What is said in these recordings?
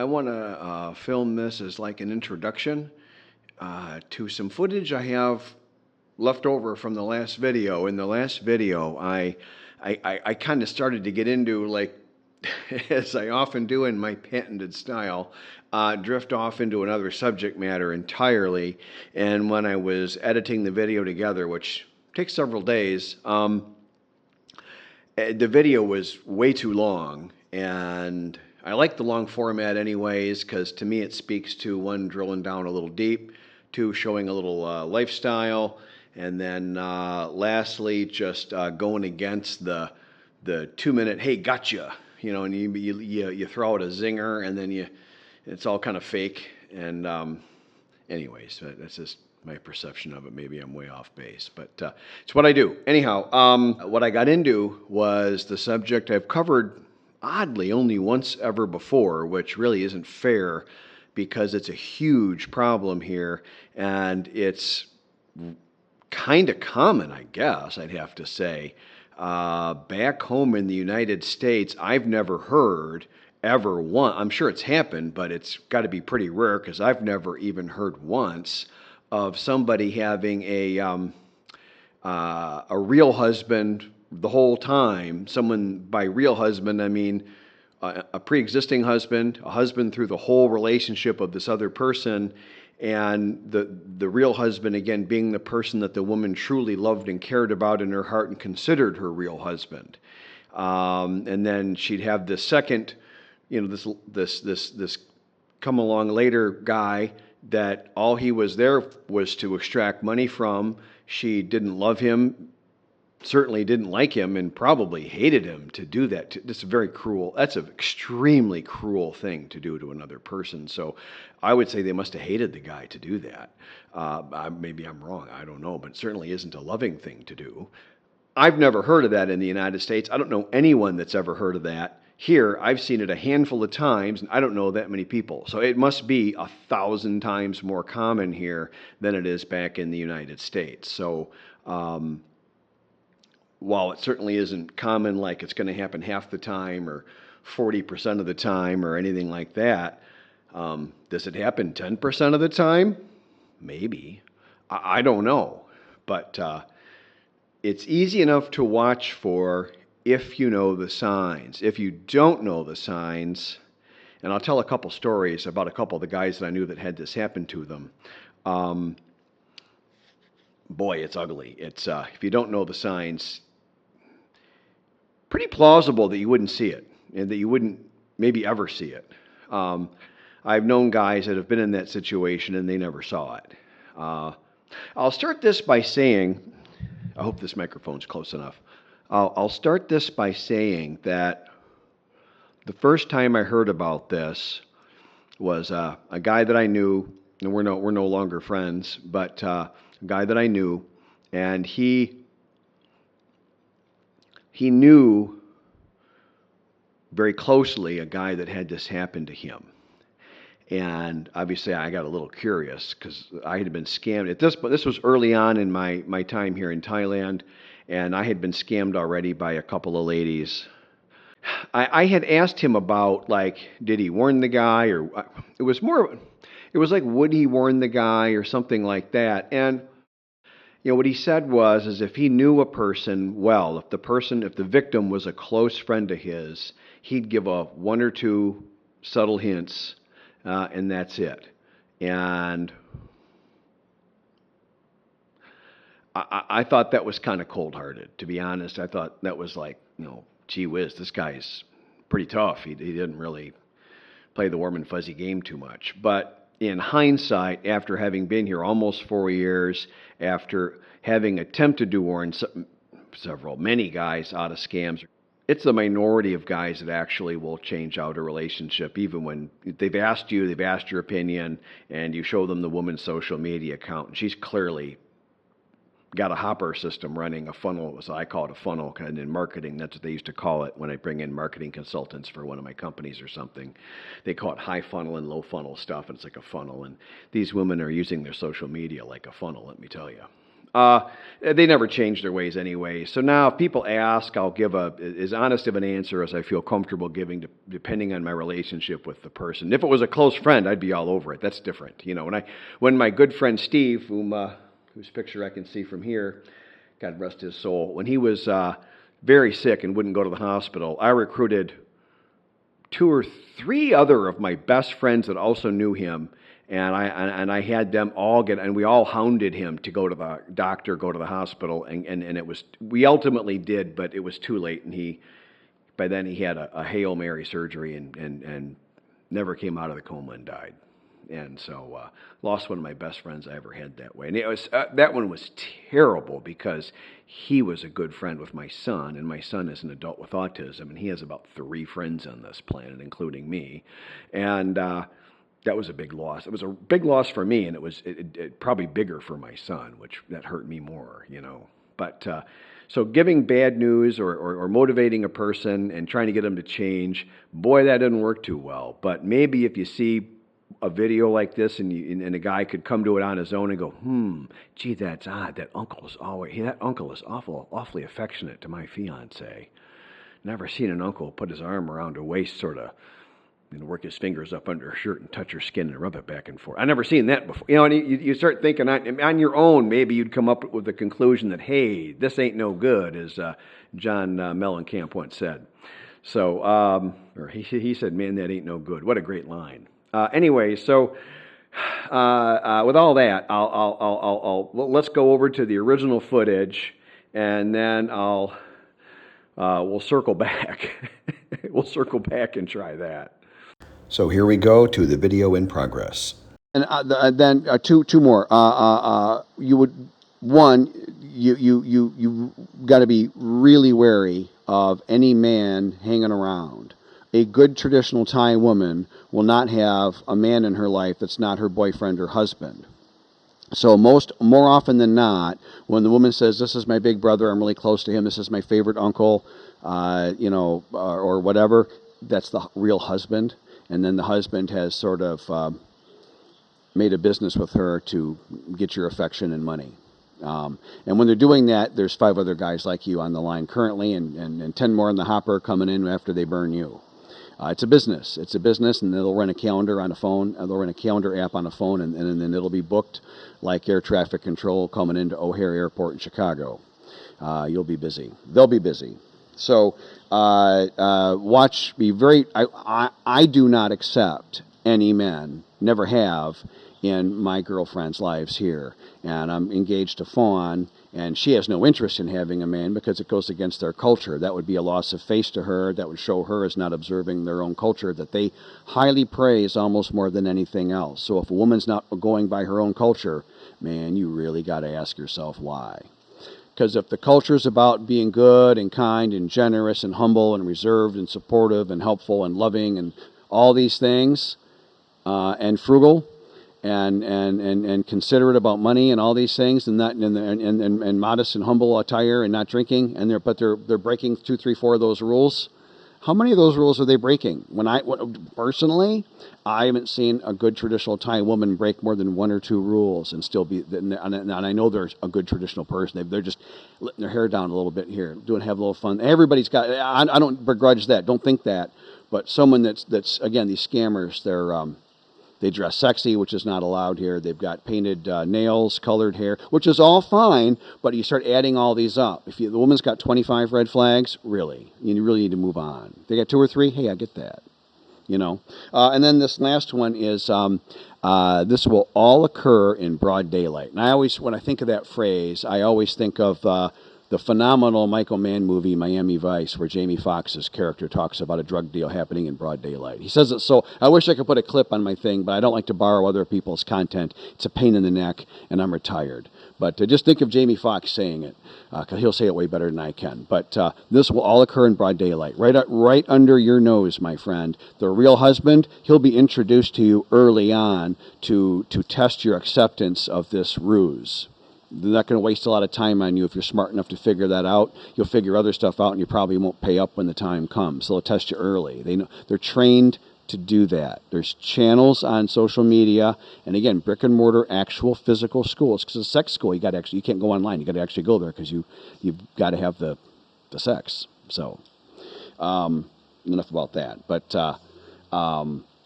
I want to film this as like an introduction to some footage I have left over from the last video. In the last video, I kind of started to get into, like, as I often do in my patented style, drift off into another subject matter entirely. And when I was editing the video together, which takes several days, the video was way too long. And I like the long format anyways, because to me it speaks to, one, drilling down a little deep, two, showing a little lifestyle, and then lastly, just going against the 2 minute, hey, gotcha, and you throw out a zinger, and then it's all kind of fake. And anyways, that's just my perception of it. Maybe I'm way off base, but it's what I do. Anyhow, what I got into was the subject I've covered, oddly, only once ever before, which really isn't fair because it's a huge problem here, and it's kind of common, I guess, I'd have to say. Back home in the United States, I've never heard ever once. I'm sure it's happened, but it's got to be pretty rare because I've never even heard once of somebody having a real husband the whole time. Someone, by real husband, I mean a pre-existing husband, a husband through the whole relationship of this other person, and the real husband, again, being the person that the woman truly loved and cared about in her heart and considered her real husband. And then she'd have this second, this come along later guy that all he was there was to extract money from. She didn't love him, certainly didn't like him, and probably hated him to do that. That's very cruel. That's an extremely cruel thing to do to another person. So I would say they must have hated the guy to do that. Maybe I'm wrong. I don't know, but it certainly isn't a loving thing to do. I've never heard of that in the United States. I don't know anyone that's ever heard of that. Here, I've seen it a handful of times, and I don't know that many people. So it must be 1,000 times more common here than it is back in the United States. So while it certainly isn't common, like it's going to happen half the time or 40% of the time or anything like that, does it happen 10% of the time? Maybe. I don't know. But it's easy enough to watch for if you know the signs. If you don't know the signs, and I'll tell a couple stories about a couple of the guys that I knew that had this happen to them. Boy, it's ugly. It's if you don't know the signs, pretty plausible that you wouldn't see it and that you wouldn't maybe ever see it. I've known guys that have been in that situation and they never saw it. I'll start this by saying, I hope this microphone's close enough. I'll start this by saying that the first time I heard about this was a guy that I knew, and we're no longer friends, but a guy that I knew, and he knew very closely a guy that had this happen to him. And obviously I got a little curious because I had been scammed. This was early on in my time here in Thailand, and I had been scammed already by a couple of ladies. I had asked him about, like, did he warn the guy, or it was like, would he warn the guy or something like that. And what he said was, is if he knew a person well, if the victim was a close friend of his, he'd give one or two subtle hints, and that's it. And I thought that was kind of cold-hearted, to be honest. I thought that was like, gee whiz, this guy's pretty tough. He didn't really play the warm and fuzzy game too much. But in hindsight, after having been here almost 4 years, after having attempted to warn many guys out of scams, it's the minority of guys that actually will change out a relationship, even when they've asked your opinion, and you show them the woman's social media account, and she's clearly got a hopper system running, a funnel, so I call it a funnel, and in marketing, that's what they used to call it when I bring in marketing consultants for one of my companies or something. They call it high funnel and low funnel stuff, and it's like a funnel, and these women are using their social media like a funnel, let me tell you. They never change their ways anyway. So now if people ask, I'll give as honest of an answer as I feel comfortable giving, depending on my relationship with the person. If it was a close friend, I'd be all over it. That's different. When my good friend Steve, whose picture I can see from here, God rest his soul, when he was very sick and wouldn't go to the hospital, I recruited 2 or 3 other of my best friends that also knew him, and I had them all and we all hounded him to go to the doctor, go to the hospital, and we ultimately did, but it was too late, and by then he had a Hail Mary surgery and never came out of the coma and died. And so lost one of my best friends I ever had that way. And that one was terrible because he was a good friend with my son, and my son is an adult with autism, and he has about 3 friends on this planet, including me. And that was a big loss. It was a big loss for me, and it was probably bigger for my son, that hurt me more, But so giving bad news or motivating a person and trying to get them to change, boy, that didn't work too well. But maybe if you see a video like this and a guy could come to it on his own and go, gee, that's odd. That uncle is awfully affectionate to my fiance. Never seen an uncle put his arm around her waist, sort of, work his fingers up under her shirt and touch her skin and rub it back and forth. I never seen that before. And you start thinking on your own, maybe you'd come up with the conclusion that, hey, this ain't no good, as John Mellencamp once said. So, or he said, man, that ain't no good. What a great line. Anyway, so with all that, let's go over to the original footage, and then we'll circle back. We'll circle back and try that. So here we go to the video in progress. And then two more. You got to be really wary of any man hanging around. A good traditional Thai woman will not have a man in her life that's not her boyfriend or husband. So more often than not, when the woman says, "This is my big brother, I'm really close to him, this is my favorite uncle," or whatever, that's the real husband. And then the husband has sort of made a business with her to get your affection and money. And when they're doing that, there's 5 other guys like you on the line currently, and 10 more in the hopper coming in after they burn you. It's a business. It's a business, and they'll run a calendar on a phone. They'll run a calendar app on a phone, and then it'll be booked like air traffic control coming into O'Hare Airport in Chicago. You'll be busy. They'll be busy. So be very. I do not accept any men. Never have in my girlfriend's lives here, and I'm engaged to Fawn, and she has no interest in having a man because it goes against their culture. That would be a loss of face to her. That would show her as not observing their own culture that they highly praise almost more than anything else. So if a woman's not going by her own culture, man, you really got to ask yourself why. Because if the culture is about being good and kind and generous and humble and reserved and supportive and helpful and loving and all these things, and frugal, and considerate about money and all these things, and modest and humble attire and not drinking, but they're breaking 2, 3, 4 of those rules. How many of those rules are they breaking? Personally, I haven't seen a good traditional Thai woman break more than 1 or 2 rules and still be. And I know they're a good traditional person. They're just letting their hair down a little bit here, have a little fun. Everybody's got. I don't begrudge that. Don't think that. But someone that's again, these scammers, they dress sexy, which is not allowed here. They've got painted nails, colored hair, which is all fine, but you start adding all these up. If the woman's got 25 red flags, you really need to move on. They got 2 or 3, hey, I get that. And then this last one is this will all occur in broad daylight. And when I think of that phrase, I always think of the phenomenal Michael Mann movie, Miami Vice, where Jamie Foxx's character talks about a drug deal happening in broad daylight. He says it so, I wish I could put a clip on my thing, but I don't like to borrow other people's content. It's a pain in the neck, and I'm retired. But just think of Jamie Foxx saying it, because he'll say it way better than I can. But this will all occur in broad daylight, right under your nose, my friend. The real husband, he'll be introduced to you early on to test your acceptance of this ruse. They're not going to waste a lot of time on you if you're smart enough to figure that out. You'll figure other stuff out, and you probably won't pay up when the time comes. So they'll test you early. They're trained to do that. There's channels on social media, and again, brick and mortar, actual physical schools. Because a sex school, you can't go online. You got to actually go there because you've got to have the sex. So enough about that. But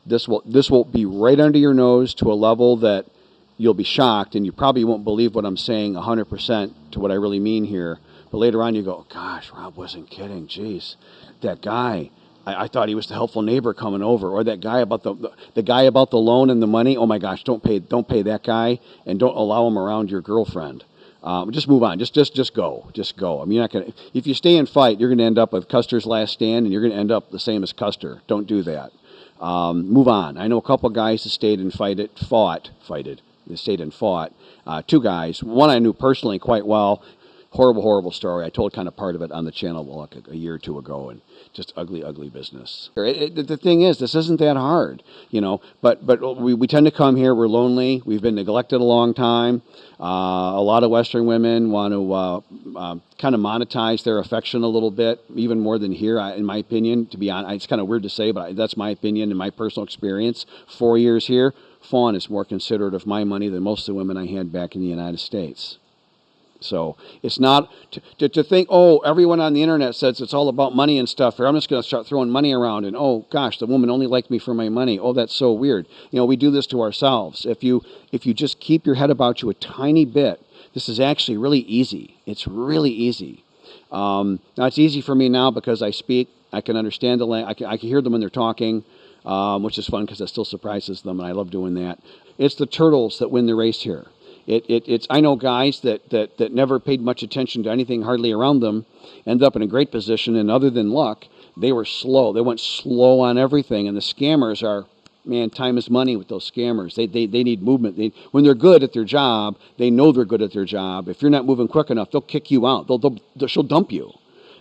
this will be right under your nose to a level that you'll be shocked, and you probably won't believe what I'm saying 100% to what I really mean here. But later on, you go, "Gosh, Rob wasn't kidding. Jeez, that guy. I thought he was the helpful neighbor coming over, or that guy about the guy about the loan and the money. Oh my gosh, don't pay that guy, and don't allow him around your girlfriend. Just move on. Just go. Just go. I mean, you're not gonna. If you stay and fight, you're going to end up with Custer's Last Stand, and you're going to end up the same as Custer. Don't do that. Move on. I know a couple guys that stayed and fought. They stayed and fought. Two guys. One I knew personally quite well. Horrible story. I told kind of part of it on the channel a year or two ago, and just ugly business. The thing is, this isn't that hard, but we tend to come here, we're lonely, we've been neglected a long time. A lot of Western women want to kind of monetize their affection a little bit, even more than here, in my opinion. To be honest, it's kind of weird to say, but that's my opinion and my personal experience. 4 years here, Fawn is more considerate of my money than most of the women I had back in the United States. So it's not to think, oh, everyone on the internet says it's all about money and stuff, or I'm just going to start throwing money around, and oh gosh, the woman only liked me for my money. Oh, that's so weird. We do this to ourselves. If you just keep your head about you a tiny bit, this is actually really easy. It's really easy. Now it's easy for me now because I speak. I can understand the language. I can hear them when they're talking, which is fun because it still surprises them, and I love doing that. It's the turtles that win the race here. It's I know guys that never paid much attention to anything hardly around them, ended up in a great position, and other than luck, they were slow. They went slow on everything, and the scammers are, man, time is money with those scammers. They need movement. When they're good at their job, they know they're good at their job. If you're not moving quick enough, they'll kick you out. She'll dump you.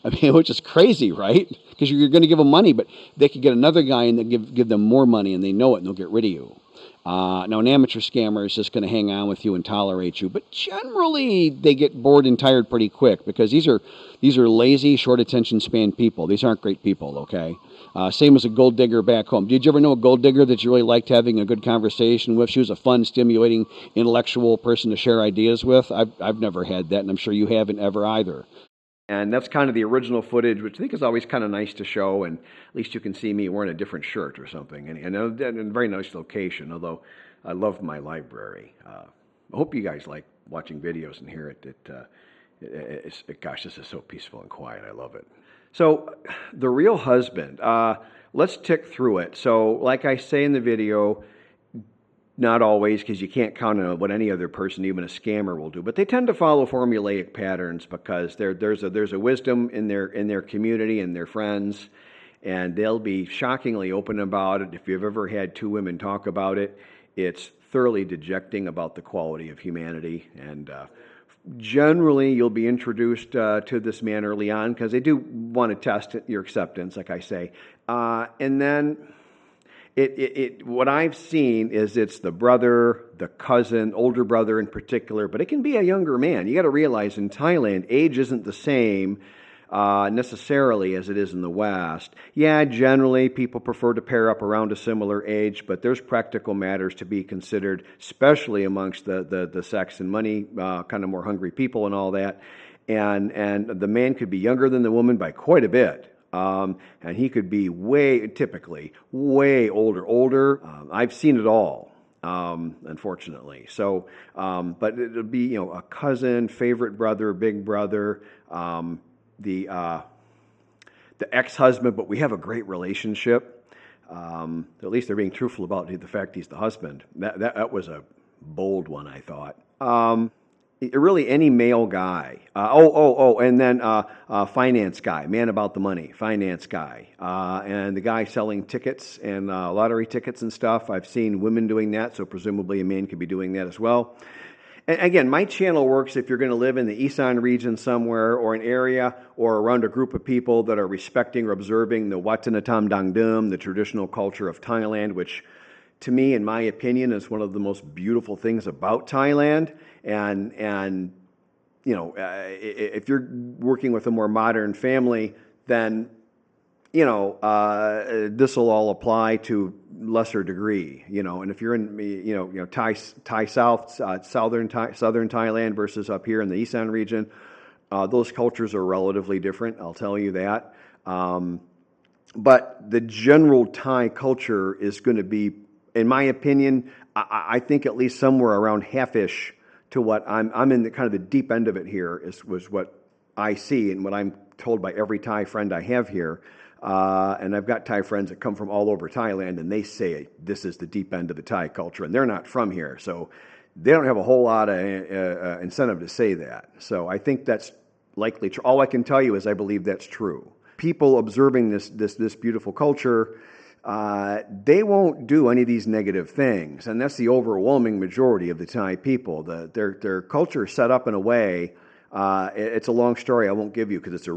I mean, which is crazy, right? Because you're going to give them money, but they could get another guy and then give them more money, and they know it, and they'll get rid of you. Now, an amateur scammer is just going to hang on with you and tolerate you, but generally they get bored and tired pretty quick because these are lazy, short attention span people. These aren't great people, okay? Same as a gold digger back home. Did you ever know a gold digger that you really liked having a good conversation with? She was a fun, stimulating, intellectual person to share ideas with. I've never had that, and I'm sure you haven't ever either. And that's kind of the original footage, which I think is always kind of nice to show, and at least you can see me wearing a different shirt or something, and a very nice location, although I love my library. I hope you guys like watching videos and hear it. Gosh, this is so peaceful and quiet. I love it. So, the real husband, let's tick through it. So, like I say in the video, not always, because you can't count on what any other person, even a scammer, will do. But they tend to follow formulaic patterns because there's a wisdom in their community and their friends, and they'll be shockingly open about it. If you've ever had two women talk about it, it's thoroughly dejecting about the quality of humanity. And generally, you'll be introduced to this man early on because they do want to test your acceptance, like I say, and then. What I've seen is it's the brother, the cousin, older brother in particular, but it can be a younger man. You got to realize in Thailand, age isn't the same necessarily as it is in the West. Yeah, generally people prefer to pair up around a similar age, but there's practical matters to be considered, especially amongst the sex and money kind of more hungry people and all that. And the man could be younger than the woman by quite a bit. And he could be typically way older. I've seen it all, unfortunately. So, but it'll be, a cousin, favorite brother, big brother, the ex-husband, but we have a great relationship. At least they're being truthful about the fact he's the husband. That was a bold one, I thought. Really any male guy. And then finance guy, man about the money, finance guy. And the guy selling tickets and lottery tickets and stuff. I've seen women doing that, so presumably a man could be doing that as well. And again, my channel works if you're going to live in the Isan region somewhere or an area or around a group of people that are respecting or observing the Watanatam Dangdum, the traditional culture of Thailand, which to me, in my opinion, is one of the most beautiful things about Thailand. And if you're working with a more modern family, then this will all apply to lesser degree, and if you're in, Thai southern Thailand versus up here in the Isan region, those cultures are relatively different. I'll tell you that. But the general Thai culture is going to be, in my opinion, I think at least somewhere around half-ish to what I'm in the kind of the deep end of it here was what I see and what I'm told by every Thai friend I have here. And I've got Thai friends that come from all over Thailand, and they say this is the deep end of the Thai culture, and they're not from here, so they don't have a whole lot of incentive to say that. So I think that's likely true. All I can tell you is I believe that's true. People observing this beautiful culture, they won't do any of these negative things, and that's the overwhelming majority of the Thai people. Their culture is set up in a way. It's a long story I won't give you because it's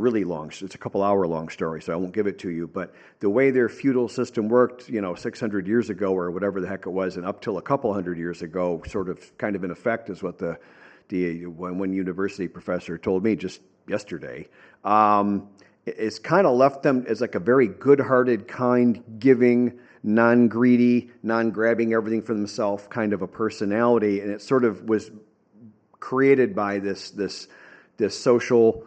a couple hour long story, so I won't give it to you. But the way their feudal system worked, 600 years ago or whatever the heck it was, and up till a couple hundred years ago, sort of kind of in effect is what the one university professor told me just yesterday. It's kind of left them as like a very good-hearted, kind, giving, non-greedy, non-grabbing everything for themselves kind of a personality, and it sort of was created by this social,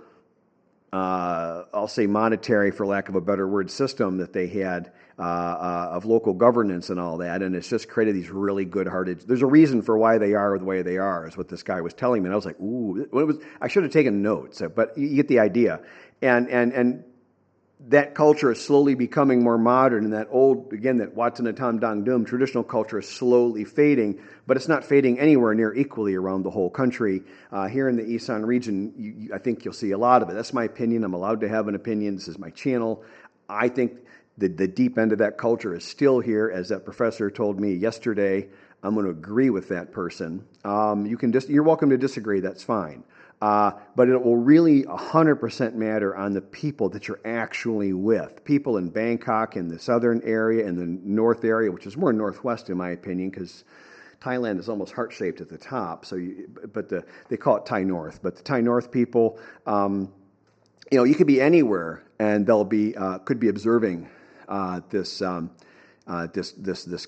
I'll say monetary, for lack of a better word, system that they had of local governance and all that, and it's just created these really good-hearted. There's a reason for why they are the way they are, is what this guy was telling me, and I was like, ooh, I should have taken notes, but you get the idea, and that culture is slowly becoming more modern, and that old, again, that Watanatam Dang Dum traditional culture is slowly fading, but it's not fading anywhere near equally around the whole country. Here in the Isan region, I think you'll see a lot of it. That's my opinion. I'm allowed to have an opinion. This is my channel. I think the deep end of that culture is still here, as that professor told me yesterday. I'm going to agree with that person. You're welcome to disagree. That's fine. But it will really 100% matter on the people that you're actually with. People in Bangkok, in the southern area, in the north area, which is more northwest in my opinion, because Thailand is almost heart-shaped at the top. They call it Thai North. But the Thai North people, you could be anywhere, and they'll be could be observing this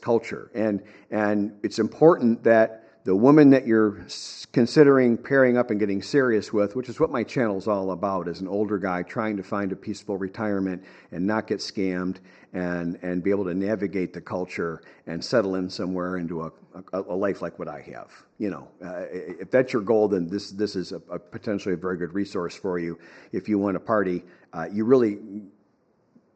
culture, and it's important that the woman that you're considering pairing up and getting serious with, which is what my channel's all about, as an older guy trying to find a peaceful retirement and not get scammed and be able to navigate the culture and settle in somewhere into a life like what I have. If that's your goal, then this is a potentially a very good resource for you. If you want to party, you really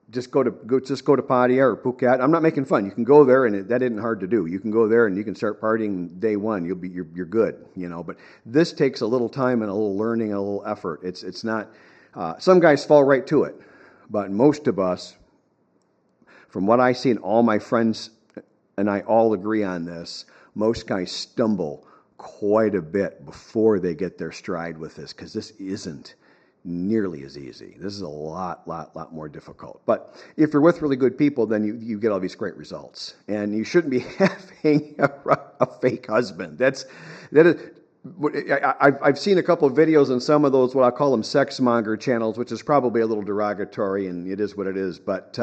just go to Pattaya or Phuket. I'm not making fun. You can go there, and that isn't hard to do. You can go there and you can start partying day one. You're good, But this takes a little time and a little learning, and a little effort. It's not. Some guys fall right to it, but most of us, from what I see, and all my friends and I all agree on this, most guys stumble quite a bit before they get their stride with this, because this isn't nearly as easy. This is a lot more difficult. But if you're with really good people, then you get all these great results. And you shouldn't be having a fake husband. I've seen a couple of videos on some of those, what I call them sex monger channels, which is probably a little derogatory, and it is what it is. But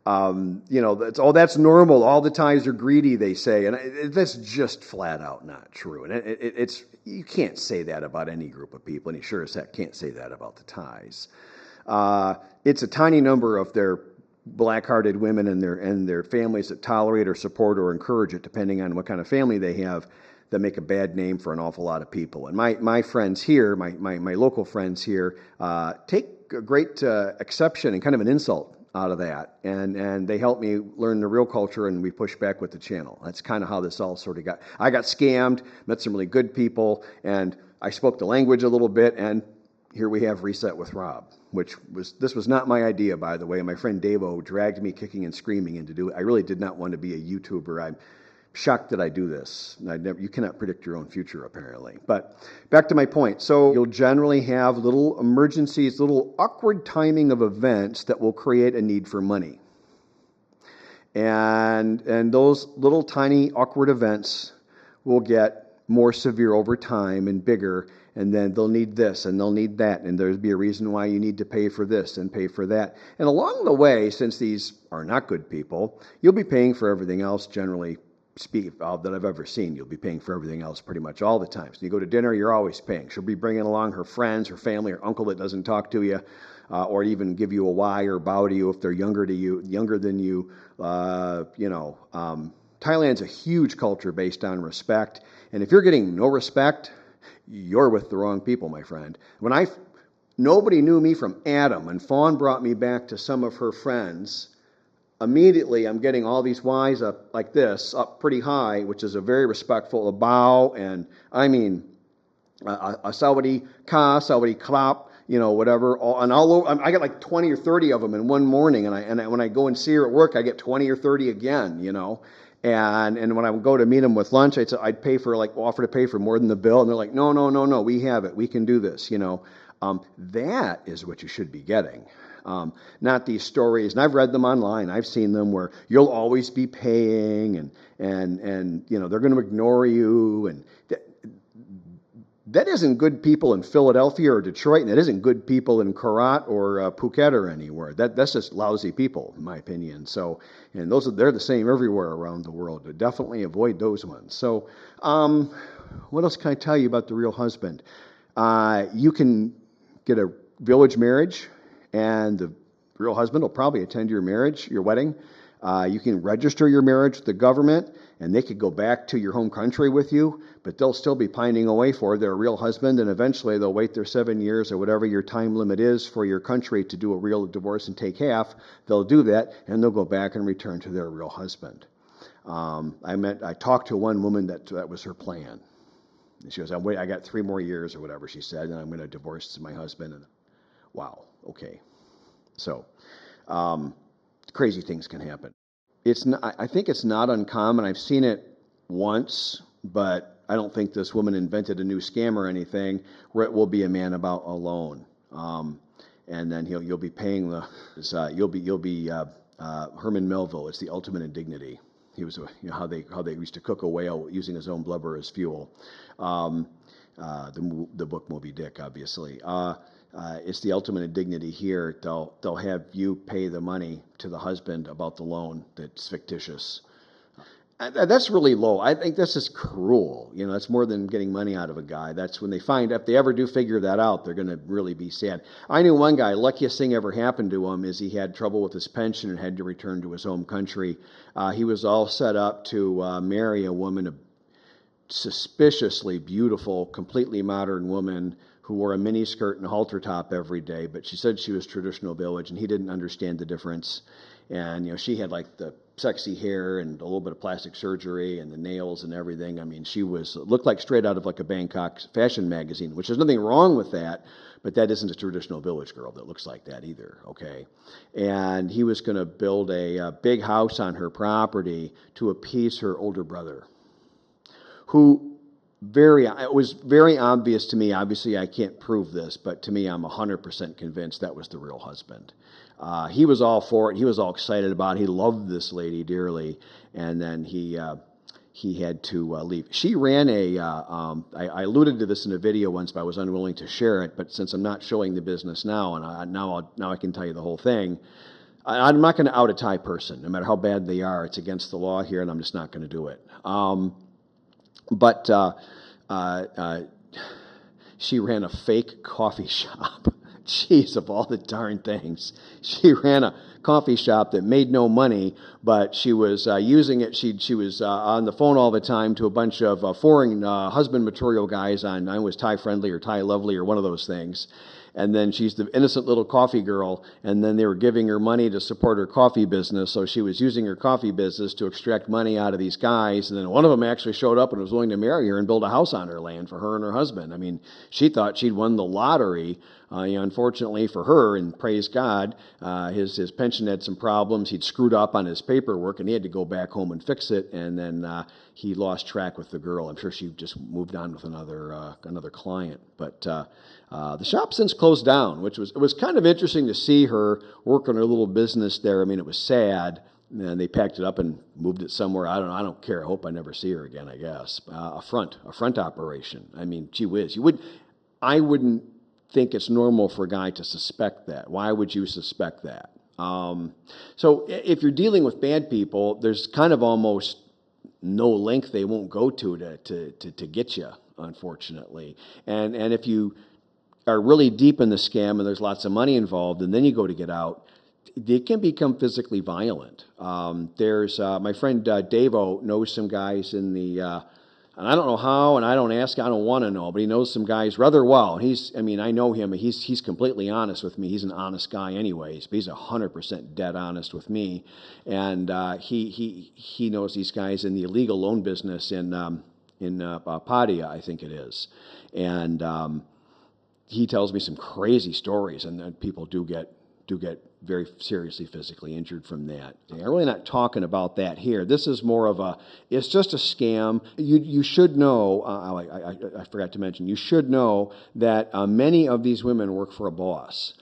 that's normal. All the Thais are greedy, they say, and that's just flat out not true. And it's you can't say that about any group of people, and you sure as heck can't say that about the Thais. It's a tiny number of their black-hearted women and their families that tolerate or support or encourage it, depending on what kind of family they have, that make a bad name for an awful lot of people. And my friends here, my local friends here, take a great exception and kind of an insult out of that, and they helped me learn the real culture, and we pushed back with the channel. That's kind of how this all sort of got. I got scammed, met some really good people, and I spoke the language a little bit, and here we have Reset with Rob, this was not my idea, by the way. My friend Davo dragged me kicking and screaming into doing it. I really did not want to be a YouTuber. I'm shocked that I do this. You cannot predict your own future, apparently. But back to my point. So you'll generally have little emergencies, little awkward timing of events that will create a need for money. And those little tiny awkward events will get more severe over time and bigger, and then they'll need this and they'll need that, and there'll be a reason why you need to pay for this and pay for that. And along the way, since these are not good people, you'll be paying for everything else generally speak that I've ever seen. You'll be paying for everything else pretty much all the time. So you go to dinner, you're always paying. She'll be bringing along her friends, her family, her uncle that doesn't talk to you, or even give you a why or bow to you if they're younger than you. Thailand's a huge culture based on respect, and if you're getting no respect, you're with the wrong people, my friend. Nobody knew me from Adam, and Fawn brought me back to some of her friends. Immediately, I'm getting all these whys up like this, up pretty high, which is a very respectful bow, and I mean, a Saudi ka, Saudi klap, whatever. And all over, I get like 20 or 30 of them in one morning, and when I go and see her at work, I get 20 or 30 again, And when I would go to meet them with lunch, I'd offer to pay for more than the bill, and they're like, no, we have it, we can do this, That is what you should be getting. Not these stories, and I've read them online. I've seen them where you'll always be paying, and they're going to ignore you, and that isn't good people in Philadelphia or Detroit, and that isn't good people in Korat or Phuket or anywhere. That's just lousy people, in my opinion. So, and they're the same everywhere around the world. But definitely avoid those ones. So, what else can I tell you about the real husband? You can get a village marriage, and the real husband will probably attend your wedding. You can register your marriage with the government, and they could go back to your home country with you, but they'll still be pining away for their real husband, and eventually they'll wait their 7 years or whatever your time limit is for your country to do a real divorce and take half. They'll do that, and they'll go back and return to their real husband. I talked to one woman that was her plan. And she goes, I got 3 more years or whatever she said, and I'm going to divorce my husband. And wow, okay. So, crazy things can happen. I think it's not uncommon. I've seen it once, but I don't think this woman invented a new scam or anything, where it will be a man about a loan, and then you'll be paying Herman Melville. It's the ultimate indignity. He was how they used to cook a whale using his own blubber as fuel. The book Moby Dick, obviously. It's the ultimate indignity here. They'll have you pay the money to the husband about the loan that's fictitious. That's really low. I think this is cruel. That's more than getting money out of a guy. That's when if they ever do figure that out, they're going to really be sad. I knew one guy, luckiest thing ever happened to him is he had trouble with his pension and had to return to his home country. He was all set up to marry a woman, a suspiciously beautiful, completely modern woman who wore a mini skirt and a halter top every day, but she said she was traditional village, and he didn't understand the difference. And she had like the sexy hair and a little bit of plastic surgery and the nails and everything. I mean, she looked like straight out of like a Bangkok fashion magazine, which there's nothing wrong with that, but that isn't a traditional village girl that looks like that either, okay? And he was going to build a big house on her property to appease her older brother, who it was very obvious to me. Obviously, I can't prove this, but to me, I'm 100% convinced that was the real husband. He was all for it. He was all excited about it. He loved this lady dearly, and then he had to leave. She ran I alluded to this in a video once, but I was unwilling to share it. But since I'm not showing the business now, and now I can tell you the whole thing. I'm not going to out a Thai person, no matter how bad they are. It's against the law here, and I'm just not going to do it. But she ran a fake coffee shop. Jeez, of all the darn things. She ran a coffee shop that made no money, but she was using it. She was on the phone all the time to a bunch of foreign husband material guys on, I was Thai Friendly or Thai Lovely or one of those things. And then she's the innocent little coffee girl, and then they were giving her money to support her coffee business, so she was using her coffee business to extract money out of these guys, and then one of them actually showed up and was willing to marry her and build a house on her land for her and her husband. I mean, she thought she'd won the lottery. Unfortunately for her, and praise God, his pension had some problems. He'd screwed up on his paperwork, and he had to go back home and fix it, and then he lost track with the girl. I'm sure she just moved on with another client, but the shop since closed down, which was kind of interesting to see her work on her little business there. I mean, it was sad, And they packed it up and moved it somewhere. I don't know. I don't care. I hope I never see her again, I guess. A front operation. I mean, gee whiz. I wouldn't think it's normal for a guy to suspect that. Why would you suspect that? So if you're dealing with bad people, there's kind of almost no length they won't go to get you, unfortunately. And if you are really deep in the scam and there's lots of money involved, and then you go to get out, they can become physically violent. There's my friend Davo knows some guys in the, and I don't know how, and I don't ask, I don't want to know, but he knows some guys rather well. I mean, I know him. He's completely honest with me. He's an honest guy, anyways, but he's 100% dead honest with me, and he knows these guys in the illegal loan business in Padia, I think it is, and he tells me some crazy stories, and then people do get very seriously physically injured from that. I'm really not talking about that here. This is more of it's just a scam. You should know, I forgot to mention, you should know that many of these women work for a boss.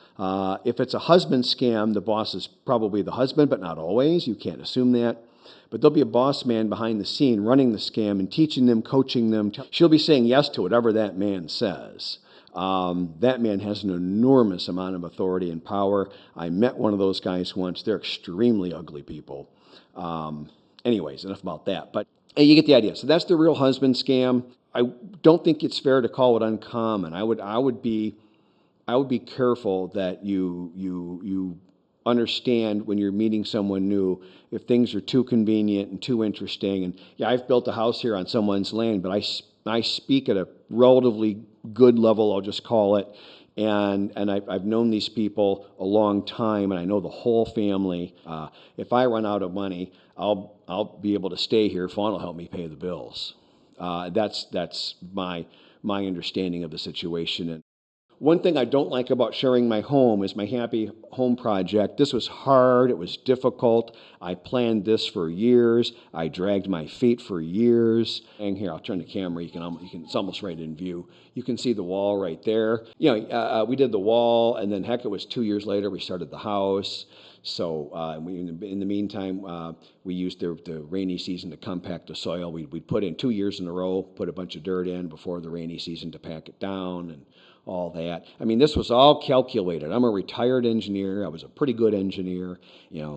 If it's a husband scam, the boss is probably the husband, but not always. You can't assume that. But there'll be a boss man behind the scene running the scam and teaching them, coaching them. She'll be saying yes to whatever that man says. That man has an enormous amount of authority and power. I met one of those guys once. They're extremely ugly people. Anyways, enough about that. But hey, you get the idea. So that's the real husband scam. I don't think it's fair to call it uncommon. I would be careful that you understand when you're meeting someone new if things are too convenient and too interesting. And yeah, I've built a house here on someone's land, but I speak at a relatively good level, I'll just call it. And I've known these people a long time, and I know the whole family. If I run out of money, I'll be able to stay here. Fawn will help me pay the bills. That's my understanding of the situation. And one thing I don't like about sharing my home is my Happy Home project. This was hard. It was difficult. I planned this for years. I dragged my feet for years. And here, I'll turn the camera. It's almost right in view. You can see the wall right there. We did the wall, and then heck, it was 2 years later we started the house. So in the meantime, we used the rainy season to compact the soil. We'd put in 2 years in a row, put a bunch of dirt in before the rainy season to pack it down, and all that. I mean, this was all calculated. I'm a retired engineer. I was a pretty good engineer,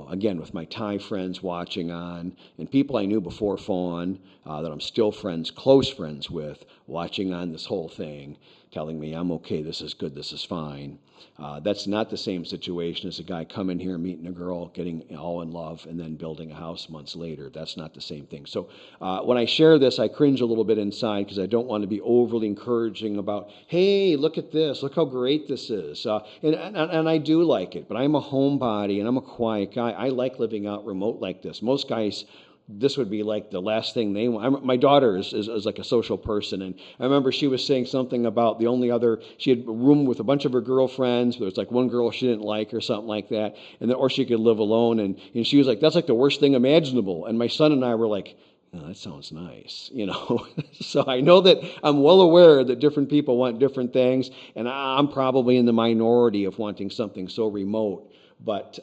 again, with my Thai friends watching on, and people I knew before Fawn, that I'm still close friends with, watching on this whole thing, telling me I'm okay, this is good, this is fine. That's not the same situation as a guy coming here, meeting a girl, getting all in love, and then building a house months later. That's not the same thing. So when I share this, I cringe a little bit inside because I don't want to be overly encouraging about, hey, look at this, look how great this is. And I do like it, but I'm a homebody and I'm a quiet guy. I like living out remote like this. Most guys, this would be like the last thing they want. My daughter is like a social person, and I remember she was saying something about she had a room with a bunch of her girlfriends, but there was like one girl she didn't like or something like that, or she could live alone, and she was like, that's like the worst thing imaginable. And my son and I were like, oh, that sounds nice, So I know that I'm well aware that different people want different things, and I'm probably in the minority of wanting something so remote, but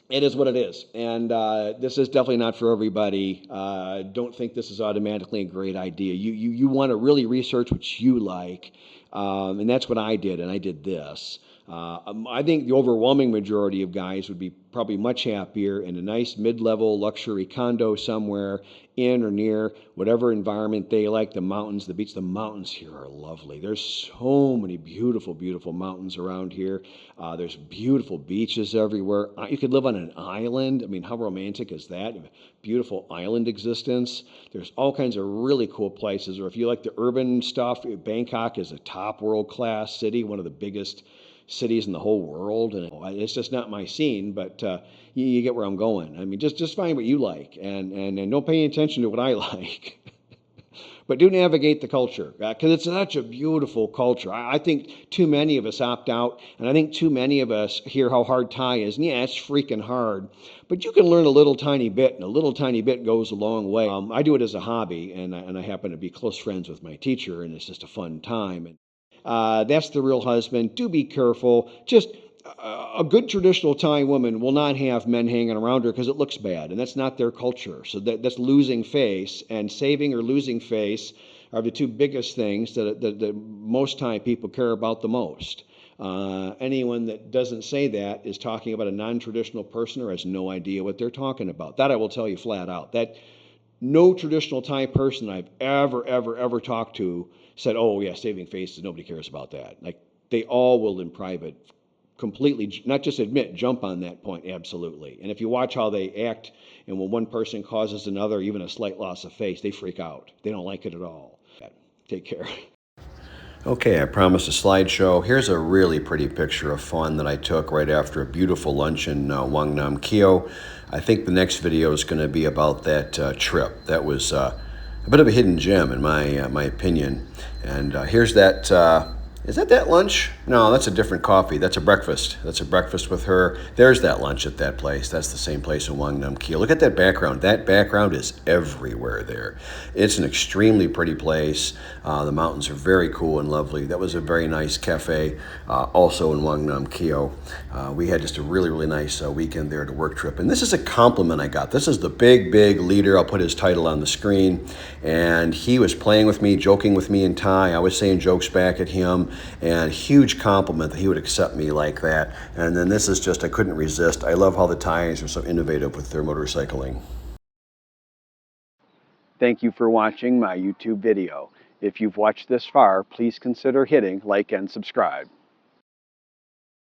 it is what it is, and this is definitely not for everybody. Don't think this is automatically a great idea. You want to really research what you like, and that's what I did, and I did this. I think the overwhelming majority of guys would be probably much happier in a nice mid-level luxury condo somewhere in or near whatever environment they like, the mountains, the beach. The mountains here are lovely. There's so many beautiful, beautiful mountains around here. There's beautiful beaches everywhere. You could live on an island. I mean, how romantic is that? Beautiful island existence. There's all kinds of really cool places. Or if you like the urban stuff, Bangkok is a top world-class city, one of the biggest cities in the whole world, and it's just not my scene, but you get where I'm going. I mean, just find what you like, and don't pay attention to what I like. But do navigate the culture, because it's such a beautiful culture. I think too many of us opt out, and I think too many of us hear how hard Thai is, and yeah, it's freaking hard. But you can learn a little tiny bit, and a little tiny bit goes a long way. I do it as a hobby, and I happen to be close friends with my teacher, and it's just a fun time. And that's the real husband. Do be careful. Just a good traditional Thai woman will not have men hanging around her because it looks bad, and that's not their culture. So that's losing face, and saving or losing face are the two biggest things that most Thai people care about the most. Anyone that doesn't say that is talking about a non-traditional person or has no idea what they're talking about. That I will tell you flat out. That no traditional Thai person I've ever talked to said, "Oh yeah, saving faces, nobody cares about that." Like they all will in private completely, not just admit, jump on that point, absolutely. And if you watch how they act, and when one person causes another even a slight loss of face, they freak out. They don't like it at all. Take care. Okay, I promised a slideshow. Here's a really pretty picture of fun that I took right after a beautiful lunch in Wangnam Keo. I think the next video is going to be about that trip. That was a bit of a hidden gem in my opinion. And here's that. Is that lunch? No, that's a different coffee. That's a breakfast. That's a breakfast with her. There's that lunch at that place. That's the same place in Wangnam Keo. Look at that background. That background is everywhere there. It's an extremely pretty place. The mountains are very cool and lovely. That was a very nice cafe, also in Wangnam Keo. We had just a really nice weekend there at a work trip. And this is a compliment I got. This is the big leader. I'll put his title on the screen. And he was playing with me, joking with me in Thai. I was saying jokes back at him. And huge compliment that he would accept me like that. And then this is just, I couldn't resist. I love how the Thais are so innovative with their motorcycling. Thank you for watching my YouTube video. If you've watched this far, please consider hitting like and subscribe.